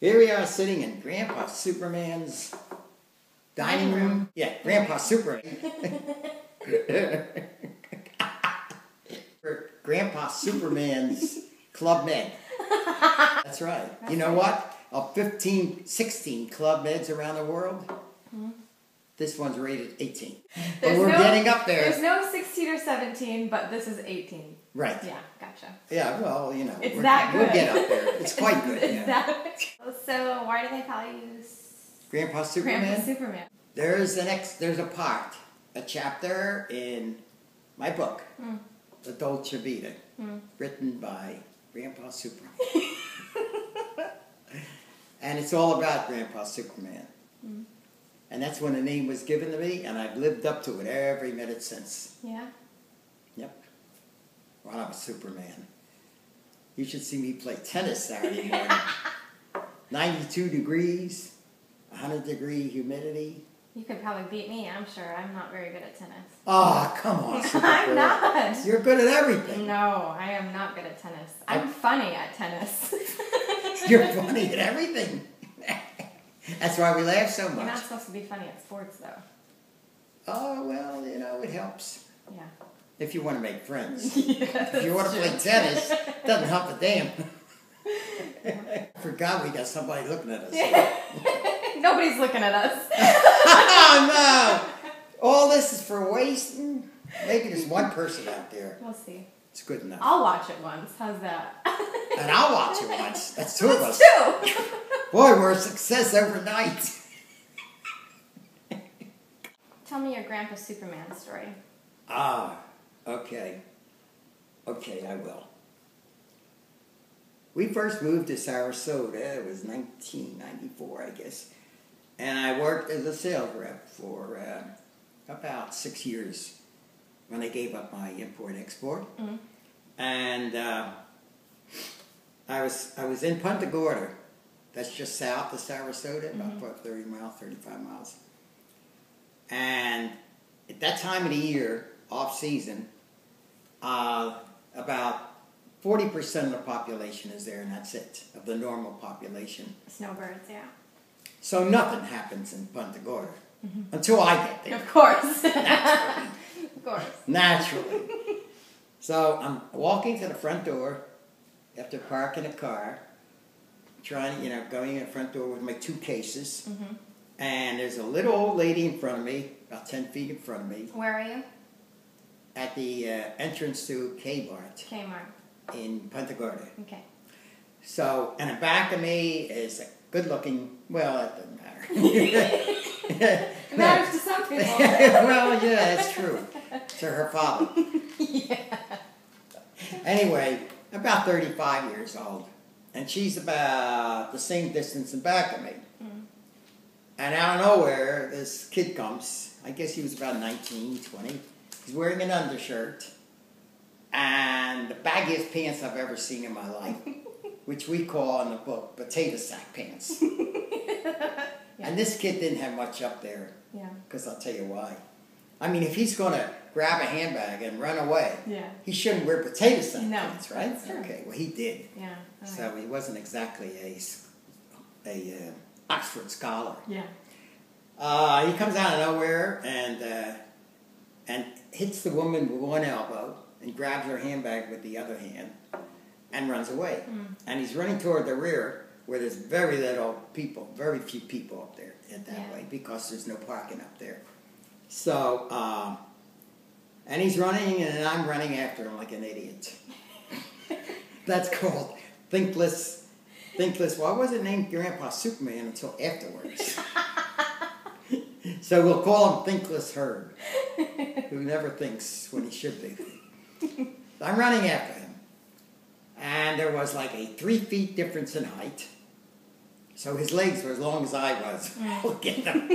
Here we are sitting in Grandpa Superman's dining room. Yeah, Grandpa Superman. Grandpa Superman's Club Med. That's right. You know what? Of 16 Club Meds around the world, this one's rated 18. But we're getting up there. There's no 16 or 17, but this is 18. Right. Yeah, gotcha. Yeah, well, you know. It's that good. We'll get up there. It's quite good. It's that. So why do they call you Grandpa Superman? Grandpa Superman. There's a part, a chapter in my book, The Dolce Vita, written by Grandpa Superman. And it's all about Grandpa Superman. And that's when the name was given to me, and I've lived up to it every minute since. Yeah? Yep. Well, I'm a Superman. You should see me play tennis Saturday morning. 92 degrees, 100-degree humidity. You could probably beat me, I'm sure. I'm not very good at tennis. Oh, come on, Supergirl. I'm not. You're good at everything. No, I am not good at tennis. I'm funny at tennis. You're funny at everything. That's why we laugh so much. You're not supposed to be funny at sports, though. Oh, well, you know, it helps. Yeah. If you want to make friends. Yeah, if you want to play tennis, it doesn't help a damn. I forgot we got somebody looking at us. Nobody's looking at us. Oh, no. All this is for wasting. Maybe there's one person out there. We'll see. It's good enough. I'll watch it once. How's that? And I'll watch it once. That's two of us. That's two. Boy, we're a success overnight. Tell me your Grandpa Superman story. Ah, okay. Okay, I will. We first moved to Sarasota. It was 1994, I guess. And I worked as a sales rep for about 6 years when I gave up my import-export. And I was in Punta Gorda. That's just south of Sarasota, about 30 miles, 35 miles. And at that time of the year, off-season, about 40% of the population is there, and that's it, of the normal population. Snowbirds, yeah. So nothing happens in Punta Gorda until I get there. Of course. Naturally. Of course. Naturally. So I'm walking to the front door after parking a car, going in the front door with my 2 cases. And there's a little old lady in front of me, about 10 feet in front of me. Where are you? At the entrance to Kmart. Kmart. In Punta Gorda. Okay. So, and in back of me is a good-looking, well, that doesn't matter. It matters to some people. Well, yeah, that's true. To her father. Yeah. Anyway, about 35 years old. And she's about the same distance in back of me. And out of nowhere, this kid comes. I guess he was about 19, 20. He's wearing an undershirt and the baggiest pants I've ever seen in my life, which we call in the book potato sack pants. And this kid didn't have much up there. Yeah. Because I'll tell you why. I mean, if he's going to grab a handbag and run away, he shouldn't wear potato sack pants, right? That's true. Okay, well, he did. Yeah. So he wasn't exactly a Oxford scholar. Yeah. He comes out of nowhere and hits the woman with one elbow and grabs her handbag with the other hand and runs away. And he's running toward the rear where there's very few people up there that way because there's no parking up there. So, and he's running and I'm running after him like an idiot. That's called thinkless. Well, I wasn't named Grandpa Superman until afterwards. So we'll call him Thinkless Herb, who never thinks when he should be. I'm running after him. And there was like a 3 feet difference in height. So his legs were as long as I was. Look at them.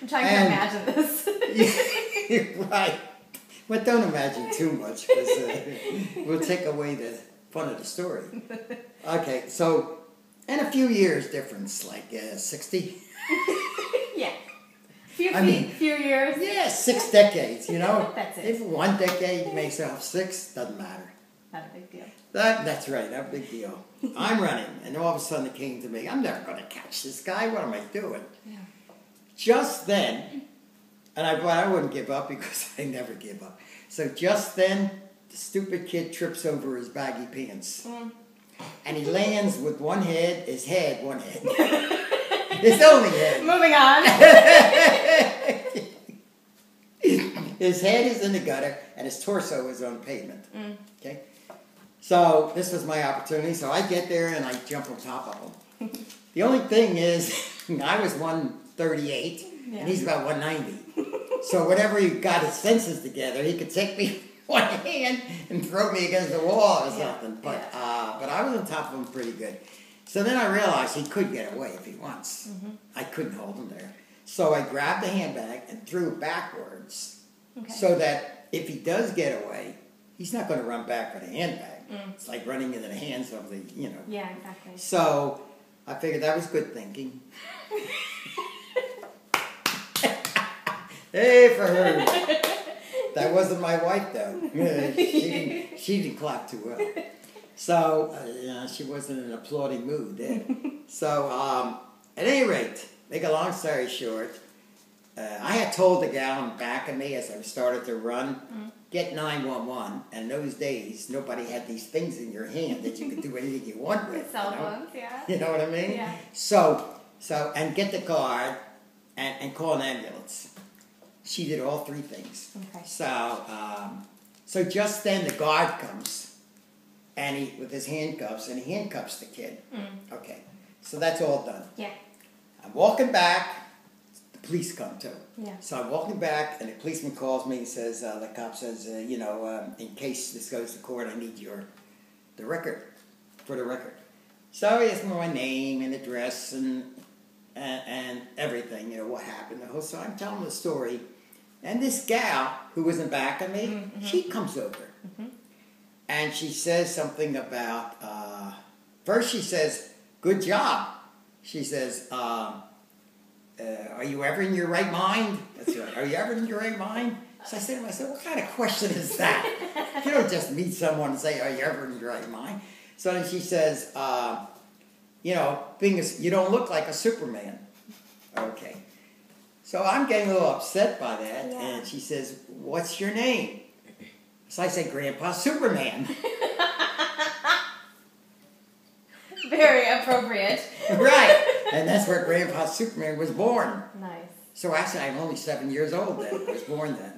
I'm trying to imagine this. Right. But don't imagine too much because we'll take away the fun of the story. Okay, so, and a few years difference, like 60. Yeah. Few years. Yeah, 6 decades, you know. That's it. If 1 decade makes it 6, doesn't matter. Not a big deal. That's right, no big deal. I'm running, and all of a sudden it came to me, I'm never going to catch this guy. What am I doing? Yeah. Just then, but I wouldn't give up because I never give up. So just then, the stupid kid trips over his baggy pants. And he lands with one head, his head. His only head. Moving on. His head is in the gutter, and his torso is on pavement. Okay? So this was my opportunity. So I get there, and I jump on top of him. The only thing is, I was 138, and he's about 190. So whenever he got his senses together, he could take me with one hand and throw me against the wall or something. But I was on top of him pretty good. So then I realized he could get away if he wants. I couldn't hold him there. So I grabbed the handbag and threw it backwards so that if he does get away, he's not going to run back for the handbag. It's like running into the hands of the, Yeah, exactly. So I figured that was good thinking. Hey, for her. That wasn't my wife, though. She didn't clap too well. So, she wasn't in an applauding mood then. So, at any rate, make a long story short, I had told the gal in back of me as I started to run, get 911. And in those days, nobody had these things in your hand that you could do anything you want with. Cell phones, yeah. You know what I mean? Yeah. So, and get the card and call an ambulance. She did all three things. Okay. So just then the guard comes, and he with his handcuffs, and he handcuffs the kid. Okay, so that's all done. Yeah. I'm walking back. The police come too. Yeah. So I'm walking back, and the policeman calls me and says, the cop says, in case this goes to court, I need the record for the record. So he asks me my name and address and everything, what happened. So I'm telling the story. And this gal, who was in back of me, she comes over. And she says something about, first she says, good job. She says, are you ever in your right mind? That's right. Are you ever in your right mind? So I said to myself, what kind of question is that? You don't just meet someone and say, are you ever in your right mind? So then she says, you don't look like a Superman. Okay. So I'm getting a little upset by that. Yeah. And she says, what's your name? So I say, Grandpa Superman. Very appropriate. Right. And that's where Grandpa Superman was born. Nice. So actually, I'm only 7 years old then. I was born then.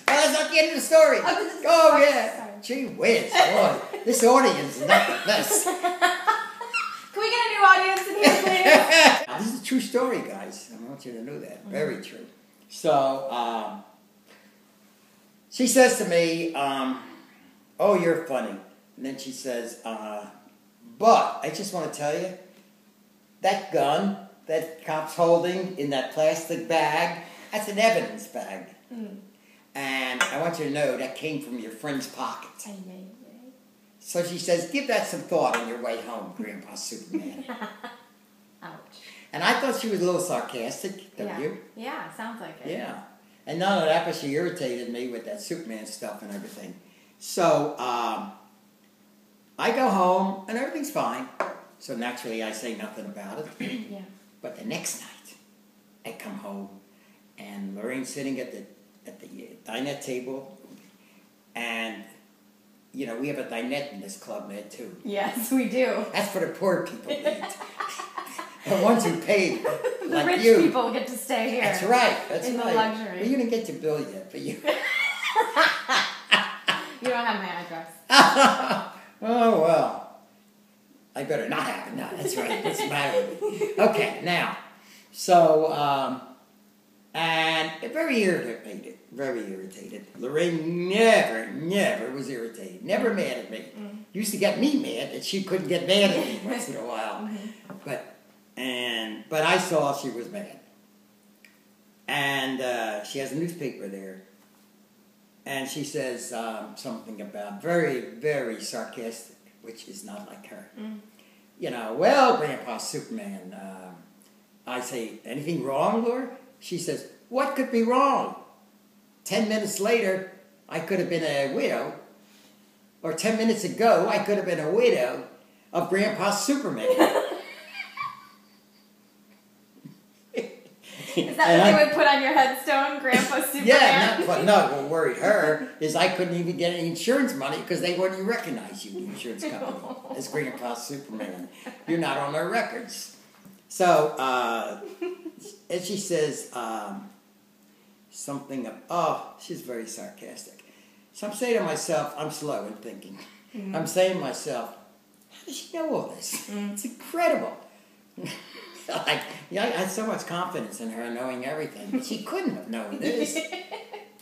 That's not the end of the story. Oh, yeah. Sorry. Gee whiz, boy. This audience is not the best. Can we get a new audience in here, please? This is a true story, guys. I want you to know that. Very true. So, she says to me, oh, you're funny. And then she says, but I just want to tell you, that gun that cop's holding in that plastic bag, that's an evidence bag. And I want you to know that came from your friend's pocket. So she says, give that some thought on your way home, Grandpa Superman. Ouch. And I thought she was a little sarcastic, don't you? Yeah, sounds like it. Yeah. And none of that, but she irritated me with that Superman stuff and everything. So, I go home, and everything's fine. So naturally, I say nothing about it. Yeah. But the next night, I come home, and Lorraine's sitting at the dinette table, and we have a dinette in this club, Med, too. Yes, we do. That's for the poor people to eat. The ones who paid, The like rich you. people get to stay here. That's right. That's in right. the luxury. Well, you didn't get your bill yet, but you. You don't have my address. Oh, well. I better not have it. No, that's right. What's the matter with me? Okay, now. So, and very irritated. Very irritated. Lorraine never was irritated. Never mad at me. Used to get me mad that she couldn't get mad at me once in a while. But I saw she was mad. And she has a newspaper there. And she says something about very, very sarcastic, which is not like her. Well, Grandpa Superman, I say, anything wrong, Laura? She says, what could be wrong? 10 minutes later, I could have been a widow, or 10 minutes ago, I could have been a widow of Grandpa Superman. Is that what they would put on your headstone, Grandpa Superman? Yeah, what worried her is I couldn't even get any insurance money because they wouldn't even recognize you, the insurance company, as Grandpa Superman. You're not on their records. So, and she says something she's very sarcastic. So I'm saying to myself, I'm slow in thinking. I'm saying to myself, how does she know all this? It's incredible. I had so much confidence in her knowing everything, but she couldn't have known this.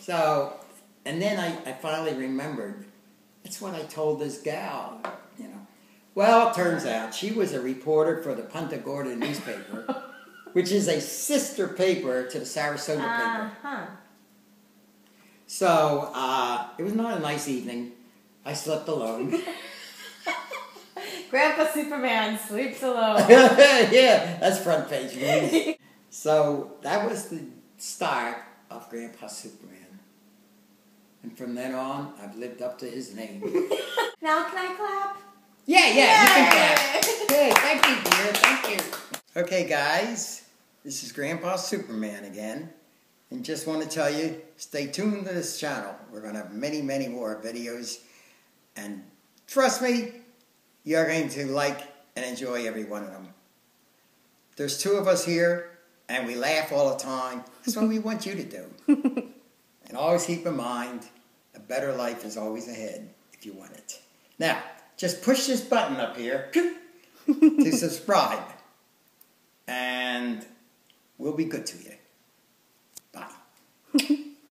So, and then I finally remembered, that's what I told this gal, you know. Well, it turns out she was a reporter for the Punta Gorda newspaper, which is a sister paper to the Sarasota paper. So, it was not a nice evening. I slept alone. Grandpa Superman sleeps alone. Yeah, that's front page news. So that was the start of Grandpa Superman. And from then on, I've lived up to his name. Now can I clap? Yeah, you can clap. Hey, thank you, dear, thank you. Okay, guys, this is Grandpa Superman again. And just want to tell you, stay tuned to this channel. We're going to have many, many more videos. And trust me, you're going to like and enjoy every one of them. There's 2 of us here, and we laugh all the time. That's what we want you to do. And always keep in mind, a better life is always ahead if you want it. Now, just push this button up here to subscribe, and we'll be good to you.